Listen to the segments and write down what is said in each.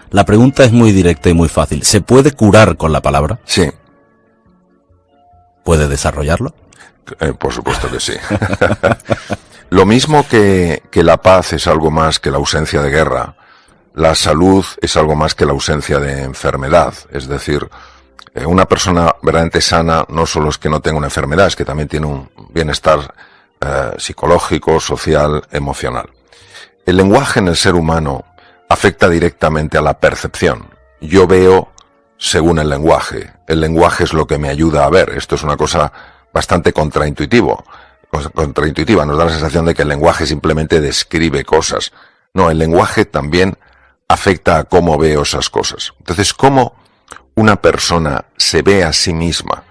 La pregunta es muy directa y muy fácil. ¿Se puede curar con la palabra? Sí. ¿Puede desarrollarlo? Por supuesto que sí. Lo mismo que la paz es algo más que la ausencia de guerra, la salud es algo más que la ausencia de enfermedad. Es decir, una persona verdaderamente sana no solo es que no tenga una enfermedad, es que también tiene un bienestar psicológico, social, emocional. El lenguaje en el ser humano afecta directamente a la percepción. Yo veo según el lenguaje. El lenguaje es lo que me ayuda a ver. Esto es una cosa bastante contraintuitiva. Nos da la sensación de que el lenguaje simplemente describe cosas. No, el lenguaje también afecta a cómo veo esas cosas. Entonces, cómo una persona se ve a sí misma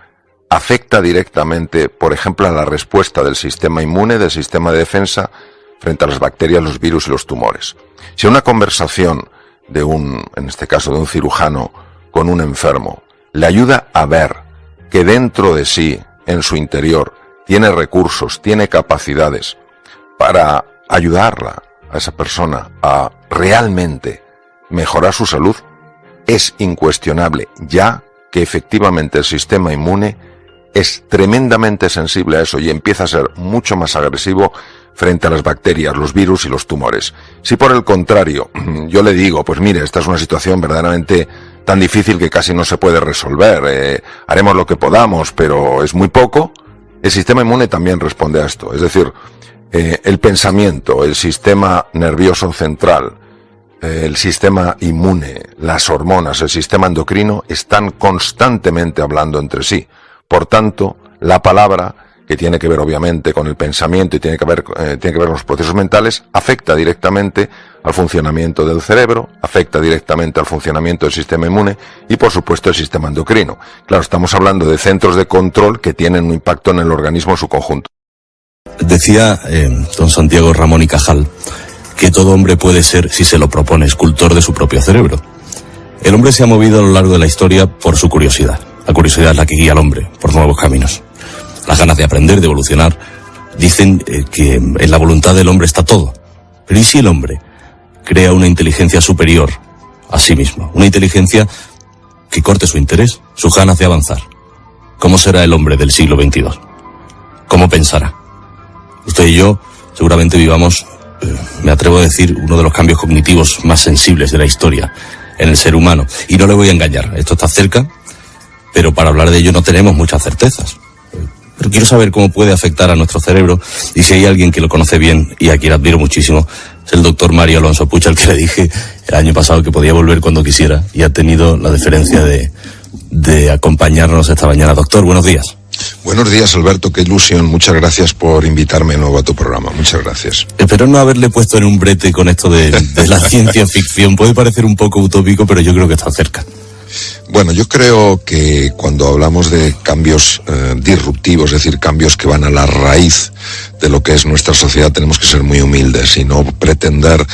afecta directamente, por ejemplo, a la respuesta del sistema inmune, del sistema de defensa, frente a las bacterias, los virus y los tumores. Si una conversación en este caso de un cirujano con un enfermo, le ayuda a ver que dentro de sí, en su interior, tiene recursos, tiene capacidades para ayudarla a esa persona a realmente mejorar su salud, es incuestionable ya que efectivamente el sistema inmune es tremendamente sensible a eso y empieza a ser mucho más agresivo frente a las bacterias, los virus y los tumores. Si por el contrario, yo le digo, pues mire, esta es una situación verdaderamente tan difícil que casi no se puede resolver, haremos lo que podamos, pero es muy poco, el sistema inmune también responde a esto. Es decir, el pensamiento, el sistema nervioso central, el sistema inmune, las hormonas, el sistema endocrino están constantemente hablando entre sí. Por tanto, la palabra, que tiene que ver obviamente con el pensamiento y tiene que ver con los procesos mentales, afecta directamente al funcionamiento del cerebro, afecta directamente al funcionamiento del sistema inmune y por supuesto el sistema endocrino. Claro, estamos hablando de centros de control que tienen un impacto en el organismo en su conjunto. Decía don Santiago Ramón y Cajal que todo hombre puede ser, si se lo propone, escultor de su propio cerebro. El hombre se ha movido a lo largo de la historia por su curiosidad. La curiosidad es la que guía al hombre por nuevos caminos. Las ganas de aprender, de evolucionar. Dicen que en la voluntad del hombre está todo. Pero ¿y si el hombre crea una inteligencia superior a sí mismo? Una inteligencia que corte su interés, sus ganas de avanzar. ¿Cómo será el hombre del siglo XXII? ¿Cómo pensará? Usted y yo seguramente vivamos, me atrevo a decir, uno de los cambios cognitivos más sensibles de la historia en el ser humano. Y no le voy a engañar, esto está cerca, pero para hablar de ello no tenemos muchas certezas. Pero quiero saber cómo puede afectar a nuestro cerebro y si hay alguien que lo conoce bien y a quien admiro muchísimo, es el doctor Mario Alonso Puig, al que le dije el año pasado que podía volver cuando quisiera y ha tenido la deferencia de acompañarnos esta mañana. Doctor, buenos días. Buenos días, Alberto, qué ilusión. Muchas gracias por invitarme de nuevo a tu programa. Muchas gracias. Espero no haberle puesto en un brete con esto de la ciencia ficción. Puede parecer un poco utópico, pero yo creo que está cerca. Bueno, yo creo que cuando hablamos de cambios disruptivos, es decir, cambios que van a la raíz de lo que es nuestra sociedad, tenemos que ser muy humildes y no pretender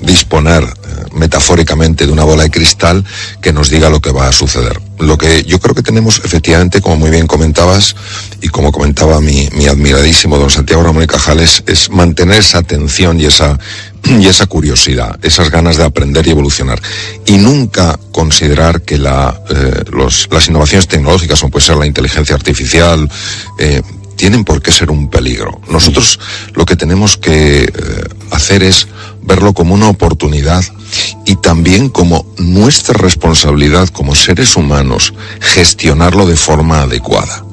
disponer metafóricamente de una bola de cristal que nos diga lo que va a suceder. Lo que yo creo que tenemos, efectivamente, como muy bien comentabas y como comentaba mi admiradísimo don Santiago Ramón y Cajal, es mantener esa atención y esa curiosidad, esas ganas de aprender y evolucionar, y nunca considerar que las innovaciones tecnológicas, como puede ser la inteligencia artificial, tienen por qué ser un peligro. Nosotros lo que tenemos que hacer es verlo como una oportunidad y también como nuestra responsabilidad como seres humanos gestionarlo de forma adecuada.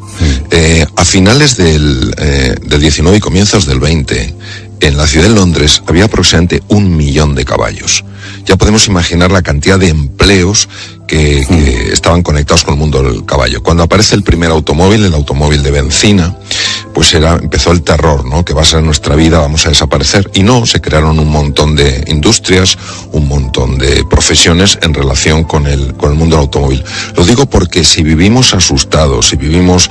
A finales del 19 y comienzos del 20, en la ciudad de Londres había aproximadamente 1 millón de caballos. Ya podemos imaginar la cantidad de empleos que estaban conectados con el mundo del caballo. Cuando aparece el primer automóvil, el automóvil de benzina, pues empezó el terror, ¿no? Que va a ser nuestra vida, vamos a desaparecer. Y no, se crearon un montón de industrias, un montón de profesiones en relación con el mundo del automóvil. Lo digo porque si vivimos asustados, si vivimos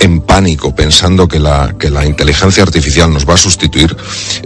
en pánico, pensando que la inteligencia artificial nos va a sustituir,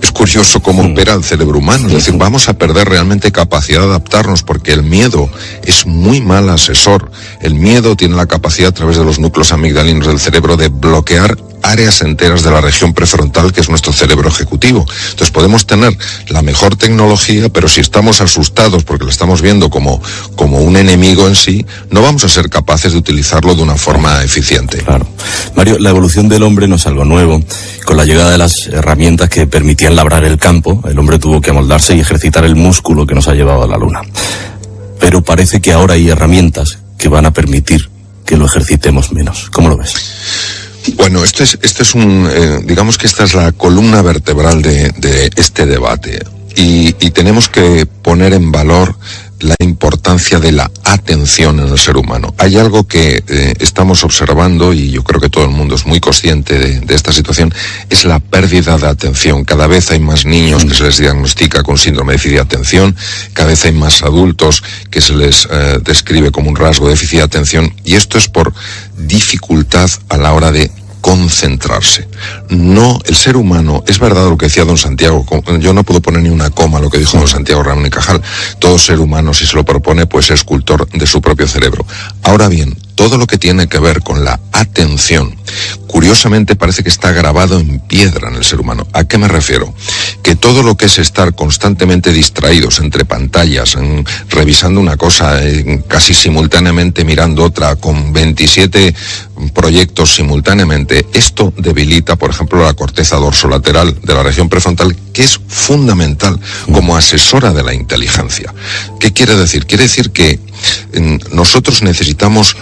es curioso cómo opera el cerebro humano. Es decir, vamos a perder realmente capacidad de adaptarnos, porque el miedo es muy mal asesor. El miedo tiene la capacidad, a través de los núcleos amigdalinos del cerebro, de bloquear áreas enteras de la región prefrontal, que es nuestro cerebro ejecutivo. Entonces podemos tener la mejor tecnología, pero si estamos asustados porque la estamos viendo como un enemigo en sí, no vamos a ser capaces de utilizarlo de una forma eficiente. Claro. Mario, la evolución del hombre no es algo nuevo. Con la llegada de las herramientas que permitían labrar el campo, el hombre tuvo que amoldarse y ejercitar el músculo que nos ha llevado a la luna. Pero parece que ahora hay herramientas que van a permitir que lo ejercitemos menos. ¿Cómo lo ves? Bueno, digamos que esta es la columna vertebral de este debate. Y tenemos que poner en valor la importancia de la atención en el ser humano. Hay algo que estamos observando, y yo creo que todo el mundo es muy consciente de esta situación, es la pérdida de atención. Cada vez hay más niños que se les diagnostica con síndrome de déficit de atención, cada vez hay más adultos que se les describe como un rasgo de déficit de atención, y esto es por dificultad a la hora de concentrarse. No, el ser humano, es verdad lo que decía don Santiago, yo no puedo poner ni una coma a lo que dijo don Santiago Ramón y Cajal. Todo ser humano, si se lo propone, pues es escultor de su propio cerebro. Ahora bien, todo lo que tiene que ver con la atención, curiosamente parece que está grabado en piedra en el ser humano. ¿A qué me refiero? Que todo lo que es estar constantemente distraídos entre pantallas, revisando una cosa, casi simultáneamente mirando otra, con 27 proyectos simultáneamente, esto debilita, por ejemplo, la corteza dorsolateral de la región prefrontal, que es fundamental como asesora de la inteligencia. ¿Qué quiere decir? Quiere decir que nosotros necesitamos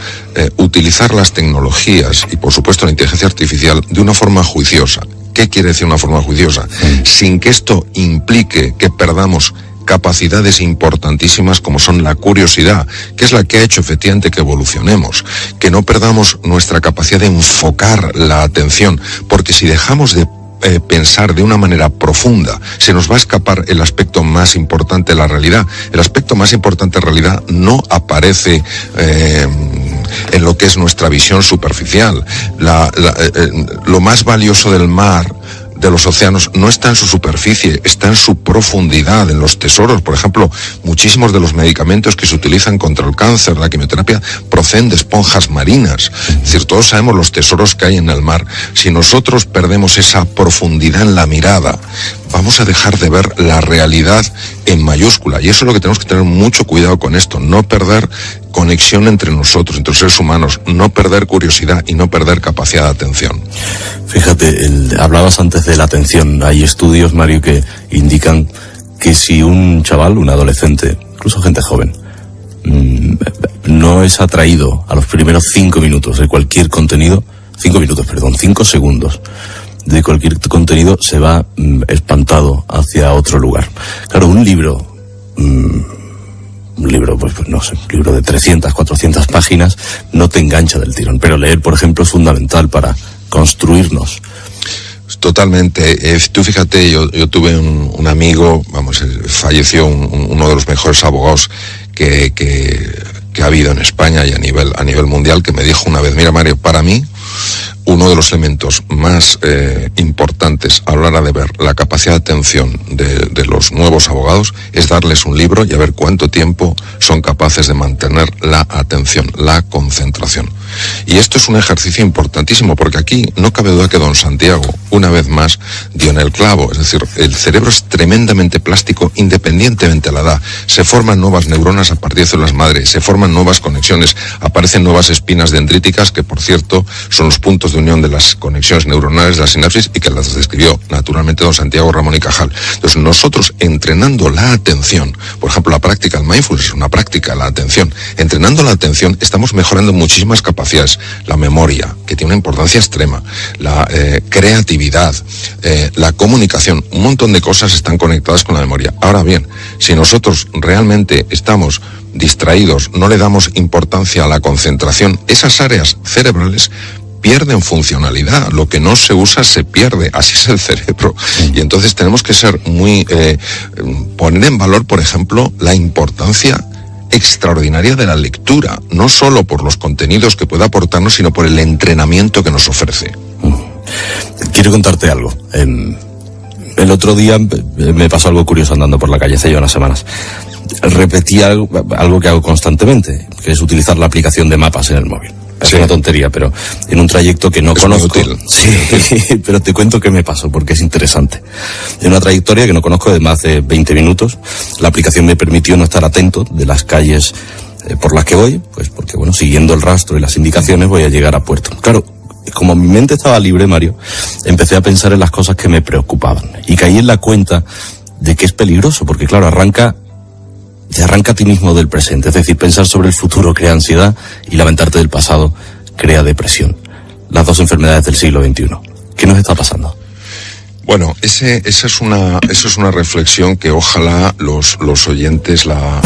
utilizar las tecnologías y, por supuesto, la inteligencia artificial de una forma juiciosa. ¿Qué quiere decir una forma juiciosa? Sin que esto implique que perdamos capacidades importantísimas como son la curiosidad, que es la que ha hecho efectivamente que evolucionemos, que no perdamos nuestra capacidad de enfocar la atención, porque si dejamos de pensar de una manera profunda, se nos va a escapar el aspecto más importante de la realidad. El aspecto más importante de la realidad no aparece en lo que es nuestra visión superficial. Lo más valioso del mar, de los océanos, no está en su superficie, está en su profundidad, en los tesoros. Por ejemplo, muchísimos de los medicamentos que se utilizan contra el cáncer, la quimioterapia, proceden de esponjas marinas. Es decir, todos sabemos los tesoros que hay en el mar. Si nosotros perdemos esa profundidad en la mirada, vamos a dejar de ver la realidad en mayúscula. Y eso es lo que tenemos que tener mucho cuidado con esto, no perder conexión entre nosotros, entre los seres humanos, no perder curiosidad y no perder capacidad de atención. Fíjate, hablabas antes de la atención. Hay estudios, Mario, que indican que si un chaval, un adolescente, incluso gente joven, no es atraído a los primeros 5 minutos de cualquier contenido, 5 segundos de cualquier contenido, se va espantado hacia otro lugar. Claro, un libro, pues no sé, un libro de 300, 400 páginas no te engancha del tirón, pero leer, por ejemplo, es fundamental para construirnos. Totalmente. Tú fíjate, yo tuve un amigo, falleció uno de los mejores abogados que ha habido en España y a nivel mundial, que me dijo una vez: mira, Mario, para mí uno de los elementos más importantes a la hora de ver la capacidad de atención de los nuevos abogados es darles un libro y a ver cuánto tiempo son capaces de mantener la atención, la concentración. Y esto es un ejercicio importantísimo, porque aquí no cabe duda que don Santiago, una vez más, dio en el clavo. Es decir, el cerebro es tremendamente plástico independientemente de la edad. Se forman nuevas neuronas a partir de células madre, se forman nuevas conexiones, aparecen nuevas espinas dendríticas, que por cierto son los puntos de unión de las conexiones neuronales de la sinapsis, y que las describió naturalmente don Santiago Ramón y Cajal. Entonces nosotros, entrenando la atención, por ejemplo, la práctica del mindfulness es una práctica de la atención, entrenando la atención estamos mejorando muchísimas capacidades. La memoria, que tiene una importancia extrema, la creatividad, la comunicación, un montón de cosas están conectadas con la memoria. Ahora bien, si nosotros realmente estamos distraídos, no le damos importancia a la concentración, esas áreas cerebrales pierden funcionalidad. Lo que no se usa se pierde. Así es el cerebro. Y entonces tenemos que ser poner en valor, por ejemplo, la importancia extraordinaria de la lectura, no solo por los contenidos que pueda aportarnos, sino por el entrenamiento que nos ofrece. Quiero contarte algo. El otro día me pasó algo curioso andando por la calle hace ya unas semanas. Repetí algo que hago constantemente, que es utilizar la aplicación de mapas en el móvil. casi una tontería, pero en un trayecto que no conozco. Sí, pero te cuento qué me pasó, porque es interesante. En una trayectoria que no conozco de más de 20 minutos, la aplicación me permitió no estar atento de las calles por las que voy, pues porque, bueno, siguiendo el rastro y las indicaciones voy a llegar a puerto. Claro, como mi mente estaba libre, Mario, empecé a pensar en las cosas que me preocupaban y caí en la cuenta de que es peligroso, porque claro, te arranca a ti mismo del presente. Es decir, pensar sobre el futuro crea ansiedad y lamentarte del pasado crea depresión. Las dos enfermedades del siglo XXI. ¿Qué nos está pasando? Bueno, esa es una reflexión que ojalá los oyentes la...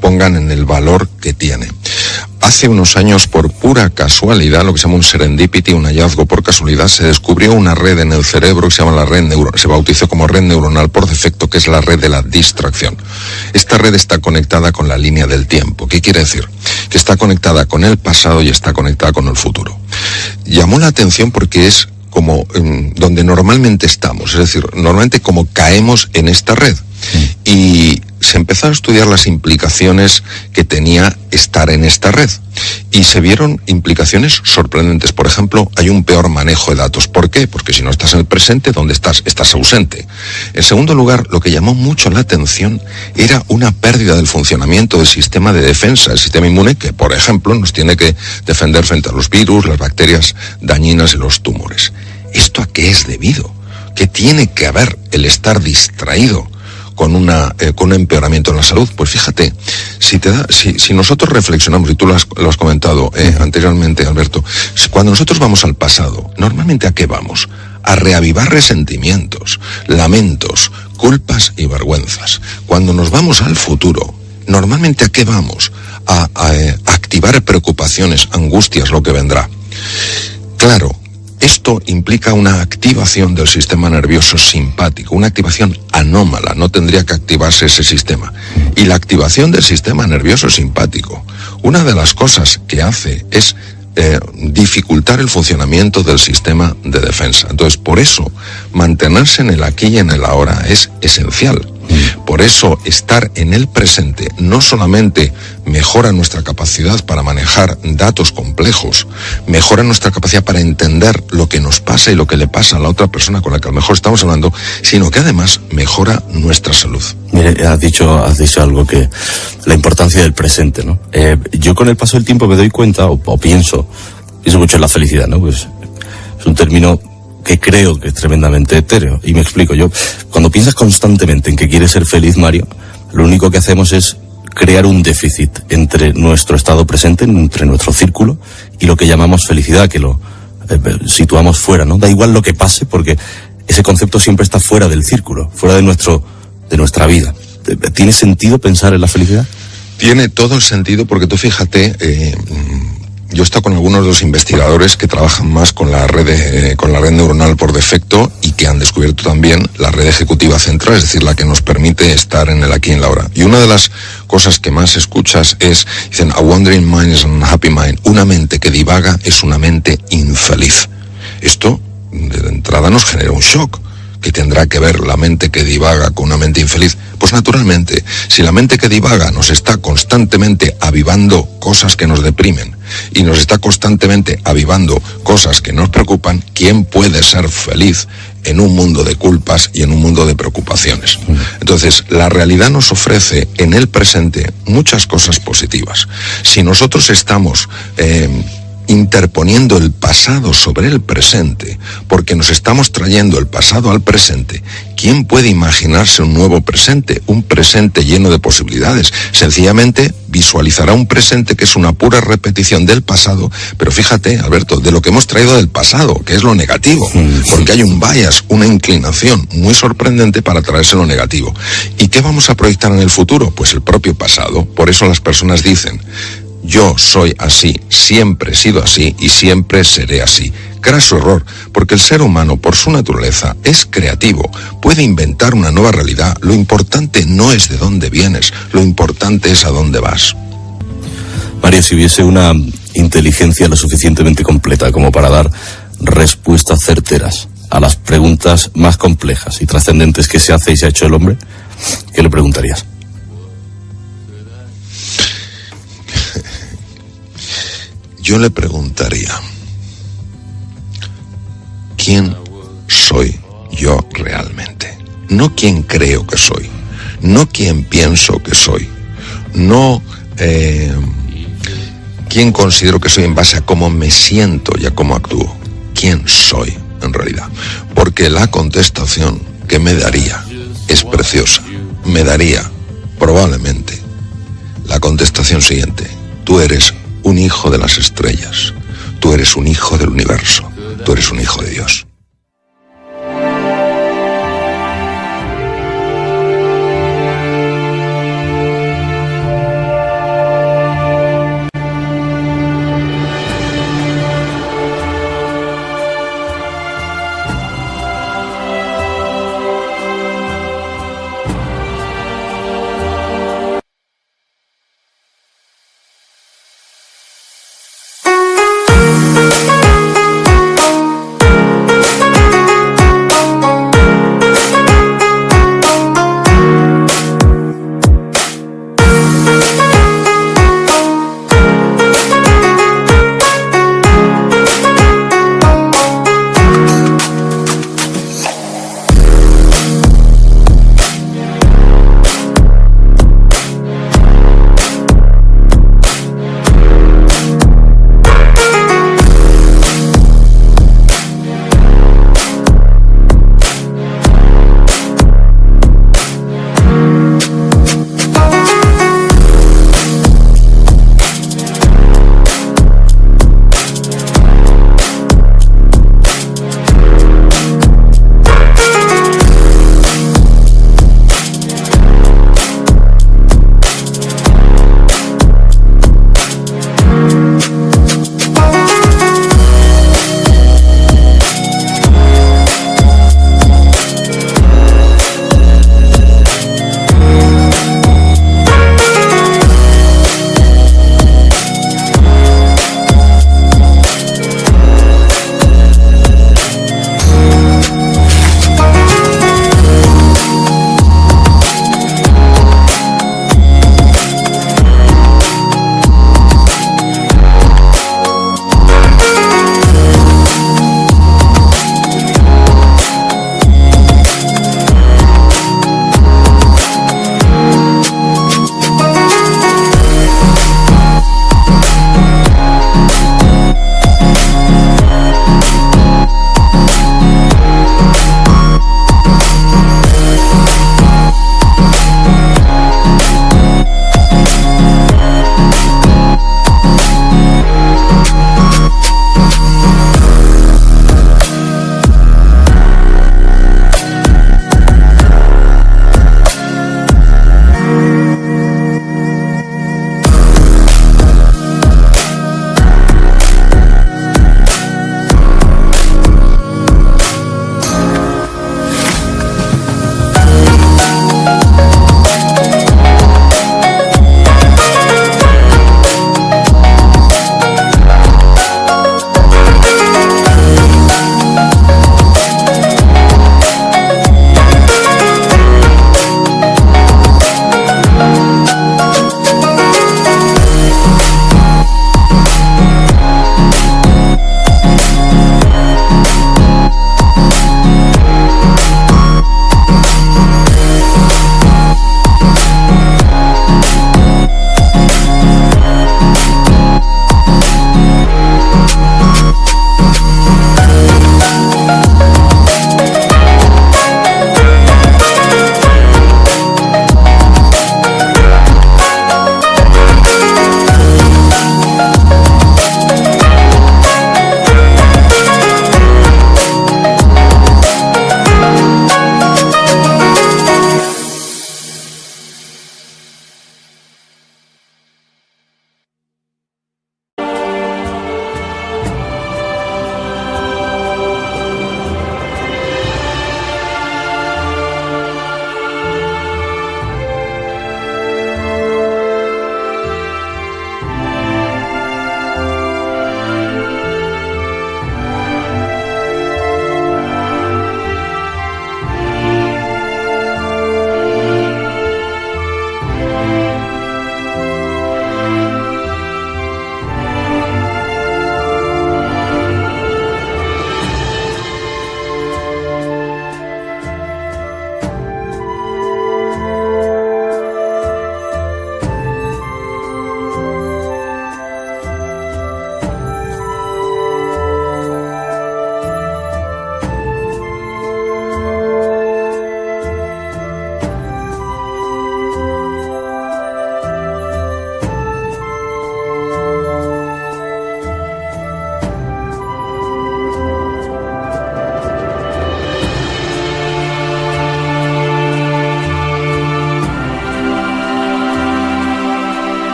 pongan en el valor que tiene. Hace unos años, por pura casualidad, lo que se llama un serendipity, un hallazgo por casualidad, se descubrió una red en el cerebro que se llama se bautizó como red neuronal por defecto, que es la red de la distracción. Esta red está conectada con la línea del tiempo. ¿Qué quiere decir? Que está conectada con el pasado y está conectada con el futuro. Llamó la atención porque es como donde normalmente estamos, es decir, normalmente como caemos en esta red. Y se empezaron a estudiar las implicaciones que tenía estar en esta red. Y se vieron implicaciones sorprendentes. Por ejemplo, hay un peor manejo de datos. ¿Por qué? Porque si no estás en el presente, ¿dónde estás? Estás ausente. En segundo lugar, lo que llamó mucho la atención era una pérdida del funcionamiento del sistema de defensa, el sistema inmune, que, por ejemplo, nos tiene que defender frente a los virus, las bacterias dañinas y los tumores. ¿Esto a qué es debido? ¿Qué tiene que haber el estar distraído con un empeoramiento en la salud? Pues fíjate, si nosotros reflexionamos, y tú lo has comentado anteriormente, Alberto, cuando nosotros vamos al pasado, normalmente ¿a qué vamos? A reavivar resentimientos, lamentos, culpas y vergüenzas. Cuando nos vamos al futuro, normalmente ¿a qué vamos? A activar preocupaciones, angustias, lo que vendrá. Claro, esto implica una activación del sistema nervioso simpático, una activación anómala, no tendría que activarse ese sistema. Y la activación del sistema nervioso simpático, una de las cosas que hace es dificultar el funcionamiento del sistema de defensa. Entonces, por eso, mantenerse en el aquí y en el ahora es esencial. Por eso, estar en el presente no solamente mejora nuestra capacidad para manejar datos complejos, mejora nuestra capacidad para entender lo que nos pasa y lo que le pasa a la otra persona con la que a lo mejor estamos hablando, sino que además mejora nuestra salud. Mire, has dicho algo que la importancia del presente, ¿no? Yo con el paso del tiempo me doy cuenta, o pienso mucho en la felicidad, ¿no? Pues es un término que creo que es tremendamente etéreo. Y me explico. Cuando piensas constantemente en que quieres ser feliz, Mario, lo único que hacemos es crear un déficit entre nuestro estado presente, entre nuestro círculo, y lo que llamamos felicidad, que lo situamos fuera, ¿no? Da igual lo que pase, porque ese concepto siempre está fuera del círculo, fuera de nuestra vida. ¿Tiene sentido pensar en la felicidad? Tiene todo el sentido, porque tú fíjate, yo he estado con algunos de los investigadores que trabajan más con la red neuronal por defecto y que han descubierto también la red ejecutiva central, es decir, la que nos permite estar en el aquí y en la ahora. Y una de las cosas que más escuchas dicen, a wandering mind is an unhappy mind. Una mente que divaga es una mente infeliz. Esto, de entrada, nos genera un shock. que tendrá que ver la mente que divaga con una mente infeliz? Pues naturalmente, si la mente que divaga nos está constantemente avivando cosas que nos deprimen y nos está constantemente avivando cosas que nos preocupan, ¿quién puede ser feliz en un mundo de culpas y en un mundo de preocupaciones? Entonces, la realidad nos ofrece en el presente muchas cosas positivas. Si nosotros estamos interponiendo el pasado sobre el presente, porque nos estamos trayendo el pasado al presente, ¿quién puede imaginarse un nuevo presente? Un presente lleno de posibilidades. Sencillamente visualizará un presente que es una pura repetición del pasado, pero fíjate, Alberto, de lo que hemos traído del pasado, que es lo negativo, porque hay un bias, una inclinación muy sorprendente para traerse lo negativo. ¿Y qué vamos a proyectar en el futuro? Pues el propio pasado. Por eso las personas dicen: yo soy así, siempre he sido así y siempre seré así. Craso error, porque el ser humano, por su naturaleza, es creativo, puede inventar una nueva realidad. Lo importante no es de dónde vienes, lo importante es a dónde vas. María, si hubiese una inteligencia lo suficientemente completa como para dar respuestas certeras a las preguntas más complejas y trascendentes que se hace y se ha hecho el hombre, ¿qué le preguntarías? Yo le preguntaría: ¿quién soy yo realmente? No quién creo que soy, no quién pienso que soy, no quién considero que soy en base a cómo me siento y a cómo actúo. ¿Quién soy en realidad? Porque la contestación que me daría es preciosa. Me daría probablemente la contestación siguiente: tú eres un hijo de las estrellas, tú eres un hijo del universo, tú eres un hijo de Dios.